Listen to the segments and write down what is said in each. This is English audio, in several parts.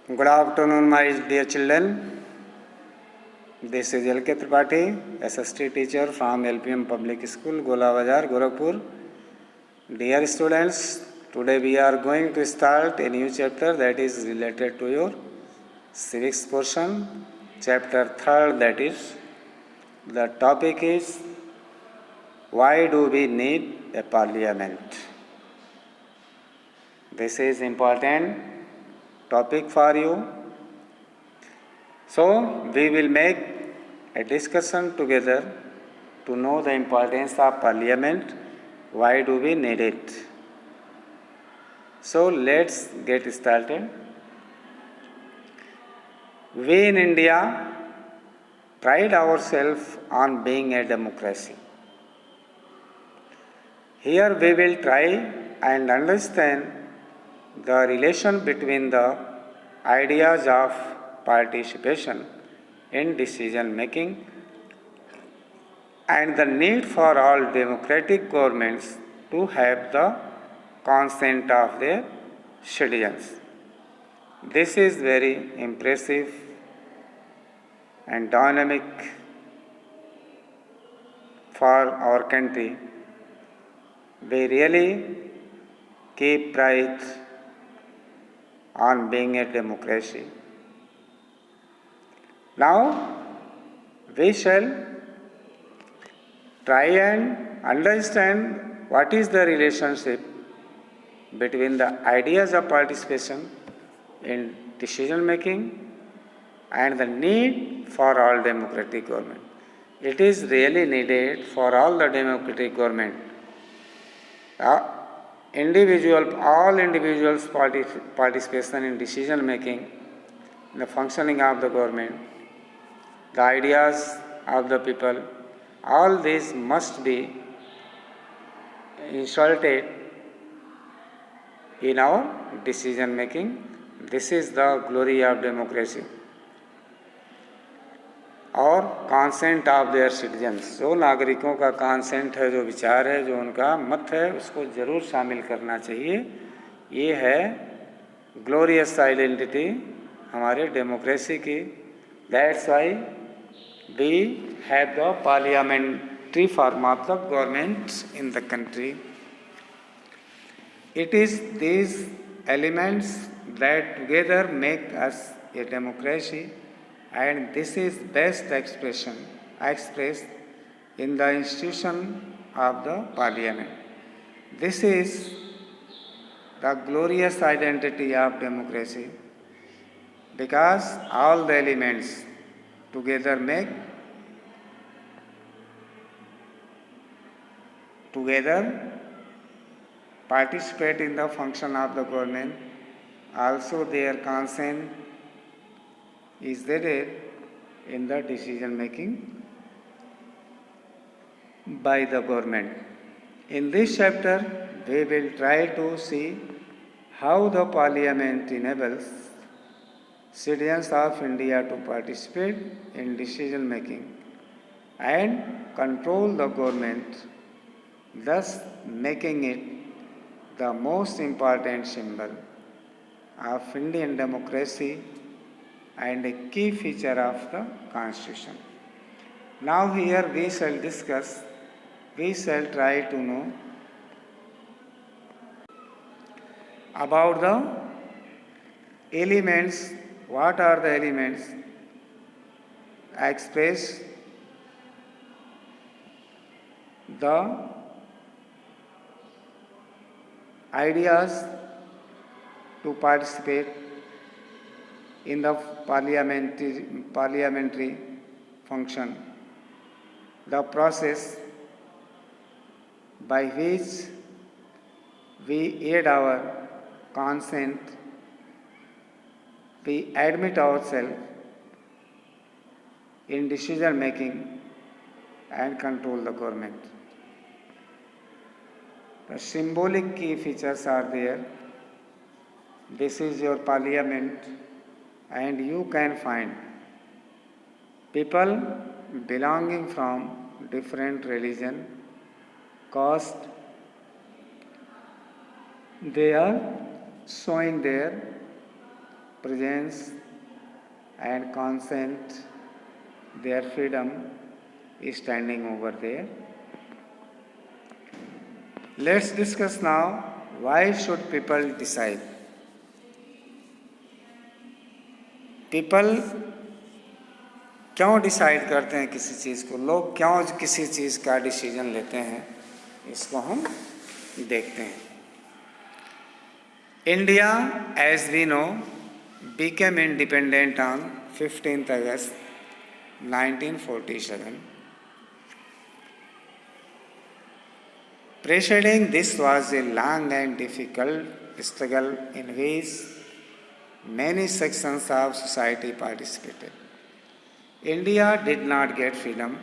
Good afternoon, my dear children. This is L.K. Tripathi, SST teacher from LPM Public School, Gola Bazar, Gorakhpur. Dear students, today we are going to start a new chapter that is related to your civics portion. Chapter 3rd, that is, the topic is why do we need a parliament? This is important topic for you. So, we will make a discussion together to know the importance of parliament, why do we need it. So, let's get started. We in India pride ourselves on being a democracy. Here we will try and understand the relation between the ideas of participation in decision making and the need for all democratic governments to have the consent of their citizens. This is very impressive and dynamic for our country. We really keep pride on being a democracy. Now, we shall try and understand what is the relationship between the ideas of participation in decision making and the need for all democratic government. It is really needed for all the democratic government. All individuals' participation in decision making, the functioning of the government, the ideas of the people, all these must be inserted in our decision making. This is the glory of democracy. और consent of their citizens, जो नागरिकों का consent है, जो विचार है, जो उनका मत है, उसको जरूर शामिल करना चाहिए. ये है ग्लोरियस आइडेंटिटी हमारे डेमोक्रेसी की. That's why we have the parliamentary form of the government in the country. It is these elements that together make us a democracy, and this is best expressed in the institution of the parliament. This is the glorious identity of democracy, because all the elements together participate in the function of the government. Also their consent is there in the decision making by the government. In this chapter, we will try to see how the parliament enables citizens of India to participate in decision making and control the government, thus making it the most important symbol of Indian democracy and a key feature of the Constitution. Now here we shall try to know about the elements. What are the elements express the ideas to participate in the parliamentary function, the process by which we aid our consent, we admit ourselves in decision making and control the government. The symbolic key features are there. This is your parliament, and you can find people belonging from different religion, caste. They are showing their presence and consent their freedom is standing over there. Let's discuss now why should people decide. People क्यों decide करते हैं किसी चीज़ को, लोग क्यों किसी चीज़ का decision लेते हैं, इसको हम देखते हैं. India as we know became independent on 15th August 1947. Preceding this was a long and difficult struggle in which many sections of society participated. India did not get freedom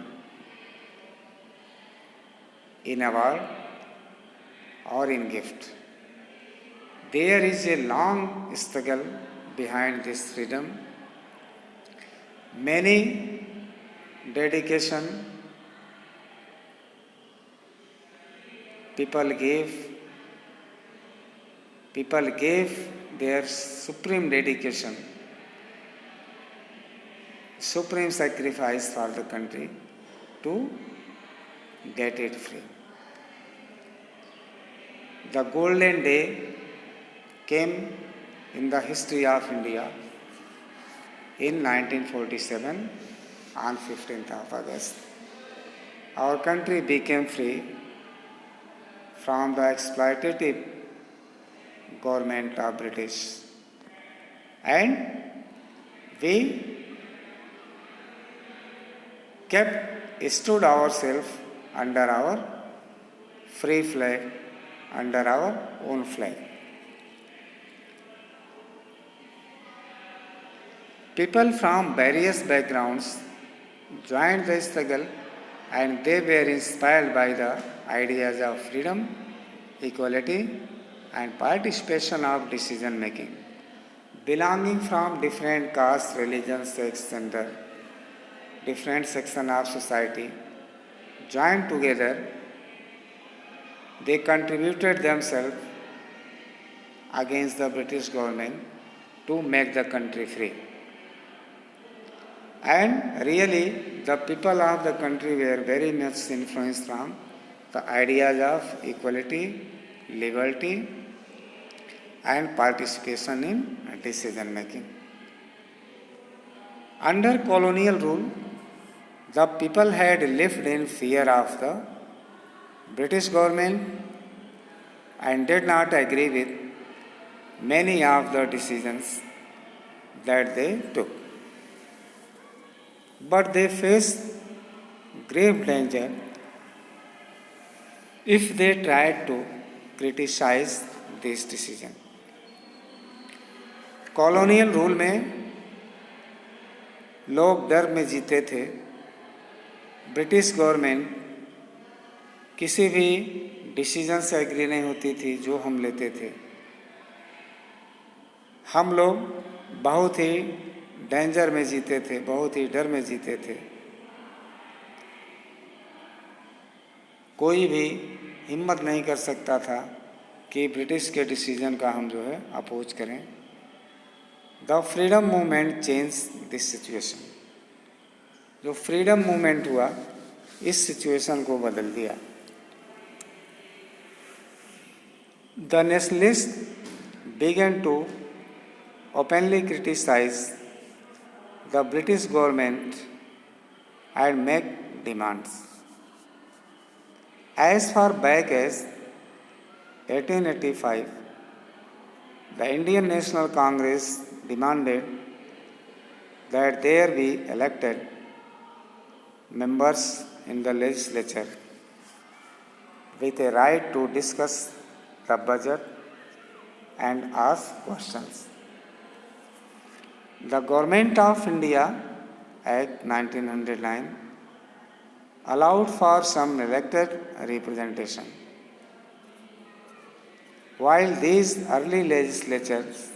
in award or in gift. There is a long struggle behind this freedom. Many dedication people gave their supreme dedication, supreme sacrifice for the country to get it free. The golden day came in the history of India in 1947 on 15th of August. Our country became free from the exploitative government of British, and we stood ourselves under our free flag, under our own flag. People from various backgrounds joined the struggle, and they were inspired by the ideas of freedom, equality, and participation of decision making. Belonging from different castes, religions, sex, gender, different sections of society joined together. They contributed themselves against the British government to make the country free. And really, the people of the country were very much influenced from the ideas of equality, liberty, and participation in decision making. Under colonial rule, the people had lived in fear of the British government and did not agree with many of the decisions that they took. But they faced grave danger if they tried to criticize this decision. Colonial rule में लोग डर में जीते थे. British government किसी भी decision से agree नहीं होती थी जो हम लेते थे. हम लोग बहुत ही डेंजर में जीते थे, बहुत ही डर में जीते थे. कोई भी हिम्मत नहीं कर सकता था कि ब्रिटिश के डिसीजन का हम जो है अपोज करें. The freedom movement change this situation. जो फ्रीडम मूवमेंट हुआ इस सिचुएशन को बदल दिया. The nationalist began to openly criticize the British government and make demands. As far back as 1885, the Indian National Congress demanded that there be elected members in the legislature with a right to discuss the budget and ask questions. The Government of India Act 1909 allowed for some elected representation. While these early legislatures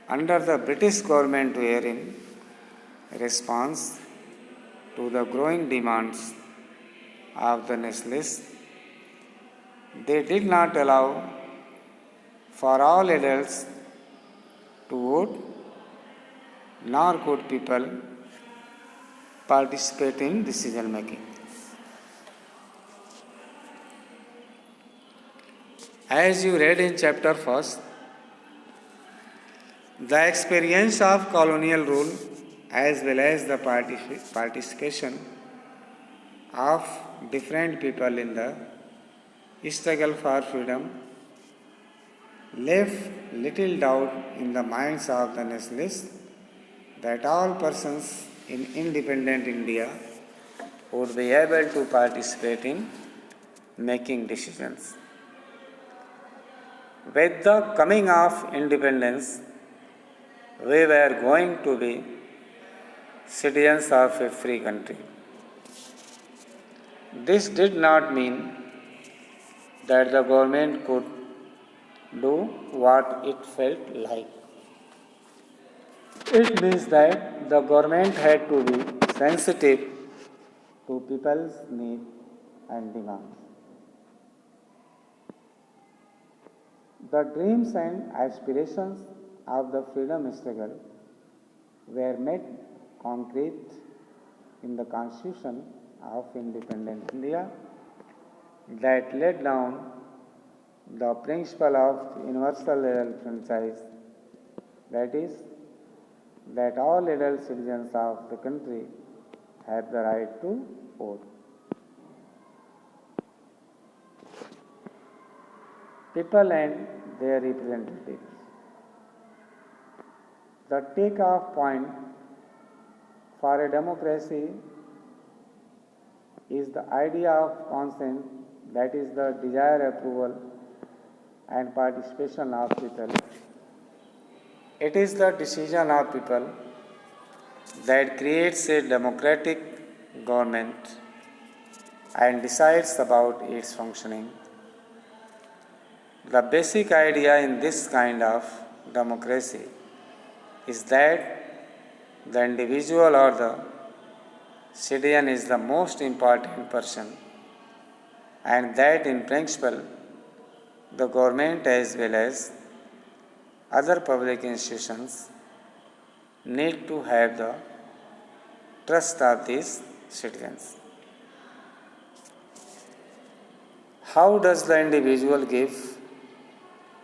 under the British government were in response to the growing demands of the nationalists, they did not allow for all adults to vote, nor could people participate in decision making. As you read in chapter 1st, the experience of colonial rule as well as the participation of different people in the struggle for freedom left little doubt in the minds of the nationalists that all persons in independent India would be able to participate in making decisions. With the coming of independence, we were going to be citizens of a free country. This did not mean that the government could do what it felt like. It means that the government had to be sensitive to people's needs and demands. The dreams and aspirations of the freedom struggle were made concrete in the Constitution of Independent India that laid down the principle of universal adult franchise, that is, that all adult citizens of the country have the right to vote. People and their representatives. The take-off point for a democracy is the idea of consent, that is the desired approval and participation of people. It is the decision of people that creates a democratic government and decides about its functioning. The basic idea in this kind of democracy is that the individual or the citizen is the most important person, and that in principle the government as well as other public institutions need to have the trust of these citizens. How does the individual give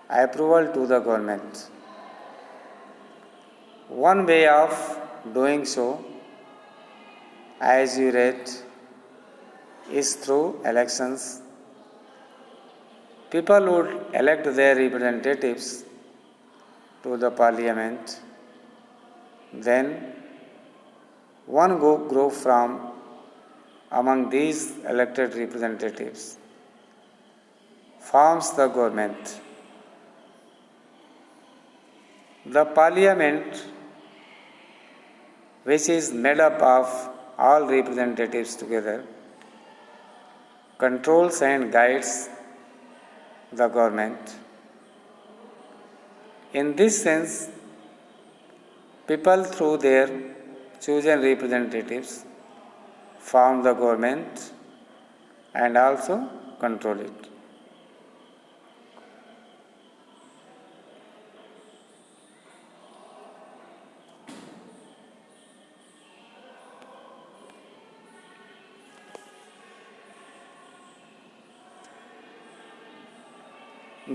approval to the government? One way of doing so, as you read, is through elections. People would elect their representatives to the parliament. Then one group from among these elected representatives forms the government. The parliament, which is made up of all representatives together, controls and guides the government. In this sense, people through their chosen representatives form the government and also control it.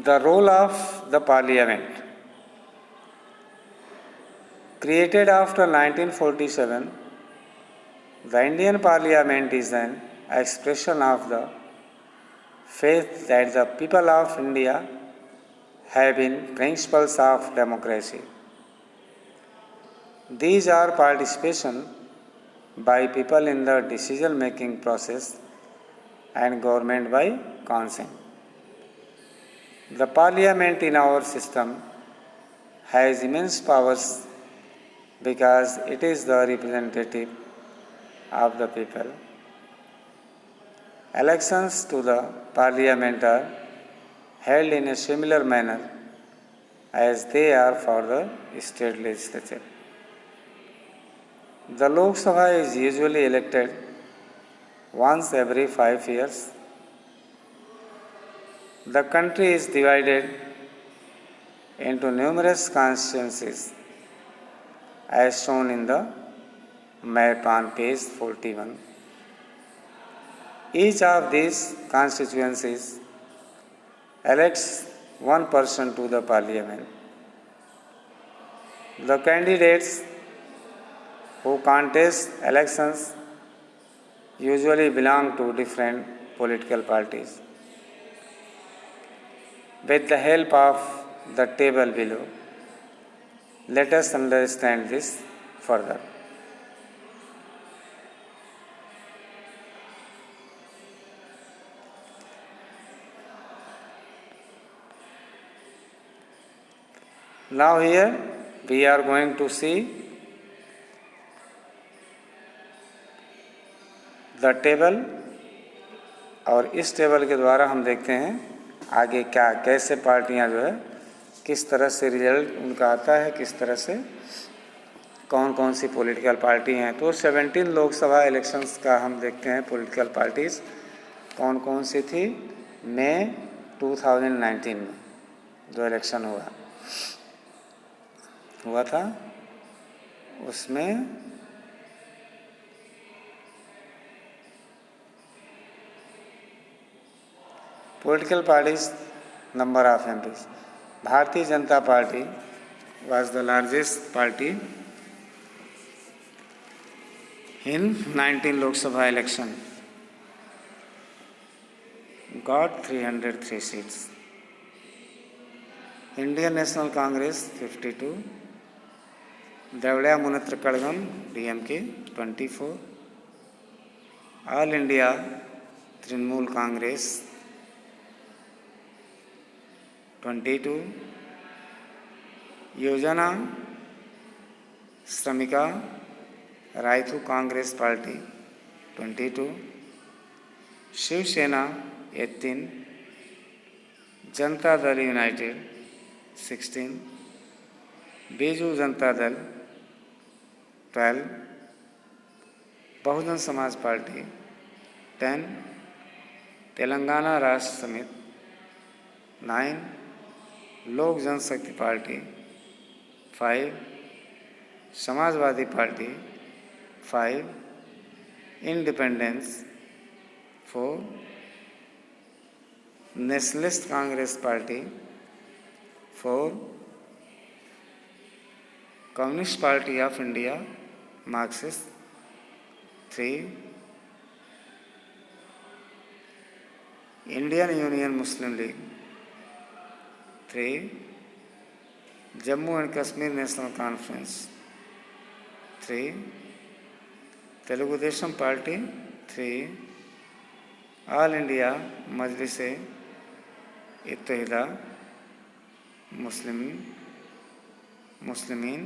The role of the parliament. Created after 1947, the Indian Parliament is an expression of the faith that the people of India have in principles of democracy. These are participation by people in the decision-making process and government by consent. The Parliament in our system has immense powers because it is the representative of the people. Elections to the Parliament are held in a similar manner as they are for the state legislature. The Lok Sabha is usually elected once every 5 years. The country is divided into numerous constituencies as shown in the map on page 41. Each of these constituencies elects one person to the parliament. The candidates who contest elections usually belong to different political parties. With the help of the table below, let us understand this further. Now here we are going to see the table, और इस table के द्वारा हम देखते हैं आगे क्या कैसे पार्टियां जो है किस तरह से रिजल्ट उनका आता है, किस तरह से कौन कौन सी पॉलिटिकल पार्टी हैं। तो 17 लोकसभा इलेक्शंस का हम देखते हैं पॉलिटिकल पार्टीज़ कौन कौन सी थी। मई 2019 में जो इलेक्शन हुआ था उसमें political parties number of MPs. Bharatiya Janata Party was the largest party in 19 Lok Sabha election, got 303 seats. Indian National Congress 52, Dravida Munnetra Kazhagam DMK 24, All India Trinamool Congress 22, योजना श्रमिका Rythu Congress party 22, Shiv Sena 18, Janata Dal United 16, Biju Janata Dal 12, Bahujan Samaj party 10, Telangana राष्ट्र Samiti 9, Lok Janshakti Party 5, Samajwadi Party 5, independence 4, Nationalist Congress Party 4, Communist Party of India Marxist 3, Indian Union Muslim League 3, Jammu and Kashmir National Conference 3, Telugu Desam Party 3, All India Majlis Ittehad Muslimeen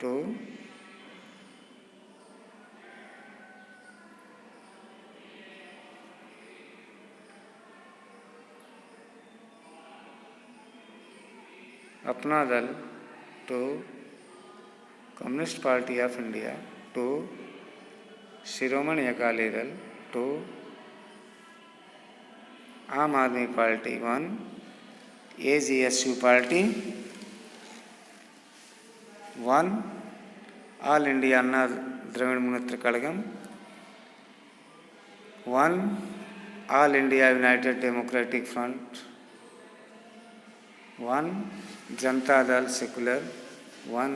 2, Apna Dal 2, Communist Party of India 2, Shiromani Akali Dal 2, Aam Aadmi Party 1, AGSU Party 1, All India Anna Dravida Munnetra Kazhagam 1, All India United Democratic Front 1, Janata Dal Secular 1,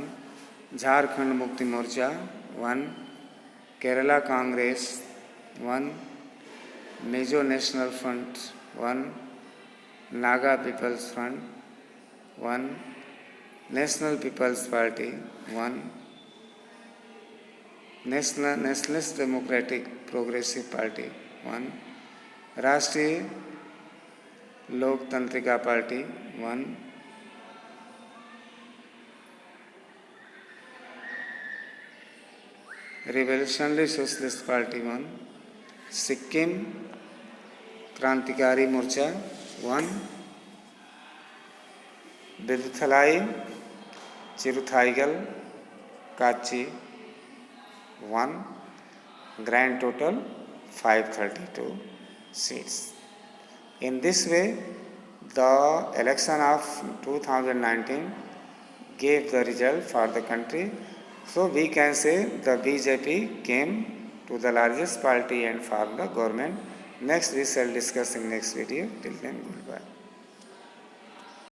Jharkhand Mukti Morcha 1, Kerala Congress 1, Mizo National Front 1, Naga People's Front 1, National People's Party 1, Nationalist Democratic Progressive Party 1, Rashtriya Loktantrika Party 1, Revolutionary Socialist Party 1, Sikkim Krantikari Morcha 1, विदुथलाई चिरुथाईगल काची 1, grand total 532 seats. In this way, The election of 2019 gave the result for the country. So we can say the BJP came to the largest party and formed the government. Next we shall discuss in next video. Till then, goodbye.